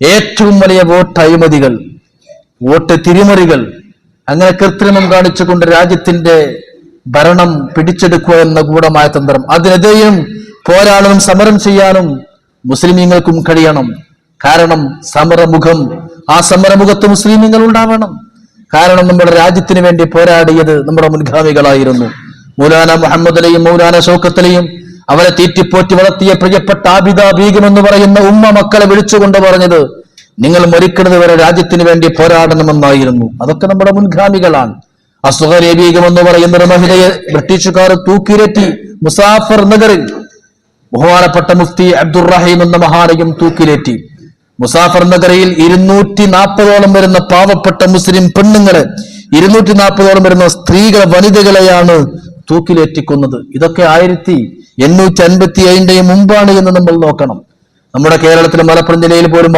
ഏറ്റവും വലിയ vote അഴിമതികൾ, vote തിരിമറികൾ, അങ്ങനെ കൃത്രിമം കാണിച്ചുകൊണ്ട് രാജ്യത്തിന്റെ ഭരണം പിടിച്ചെടുക്കുക എന്ന ഗൂഢമായ തന്ത്രം, അതിനെതിരെയും പോരാടാനും സമരം ചെയ്യാനും മുസ്ലിമീങ്ങൾക്കും കഴിയണം. കാരണം സമരമുഖം, ആ സമരമുഖത്ത് മുസ്ലിമീങ്ങൾ ഉണ്ടാവണം. കാരണം നമ്മുടെ രാജ്യത്തിന് വേണ്ടി പോരാടിയത് നമ്മുടെ മുൻഗാമികളായിരുന്നു. മൗലാന മുഹമ്മദ് അലിയും മൗലാന ഷൗക്കത്ത് അലിയും അവരെ തീറ്റിപ്പോറ്റി വളർത്തിയ പ്രിയപ്പെട്ട ആബിദ ബീഗം എന്ന് പറയുന്ന ഉമ്മ മക്കളെ വിളിച്ചുകൊണ്ട് പറഞ്ഞത്, നിങ്ങൾ മരിക്കുന്നത് വരെ രാജ്യത്തിന് വേണ്ടി പോരാടണമെന്നായിരുന്നു. അതൊക്കെ നമ്മുടെ മുൻഗാമികളാണ്. അസ്ഗർ ബീഗം എന്ന് പറയുന്ന ഒരു മഹിളയെ ബ്രിട്ടീഷുകാർ തൂക്കിലേറ്റി മുസാഫർ നഗറിൽ. ബഹുമാനപ്പെട്ട മുഫ്തി അബ്ദുറഹീം എന്ന മഹാനയും തൂക്കിലേറ്റി. മുസാഫർ നഗറിൽ 240ഓളം വരുന്ന പാവപ്പെട്ട മുസ്ലിം പെണ്ണുങ്ങളെ, 240ഓളം വരുന്ന സ്ത്രീകളെ, വനിതകളെയാണ് തൂക്കിലേറ്റിക്കുന്നത്. ഇതൊക്കെ 1857 മുമ്പാണ് എന്ന് നമ്മൾ നോക്കണം. നമ്മുടെ കേരളത്തിലെ മലപ്പുറം ജില്ലയിൽ പോലും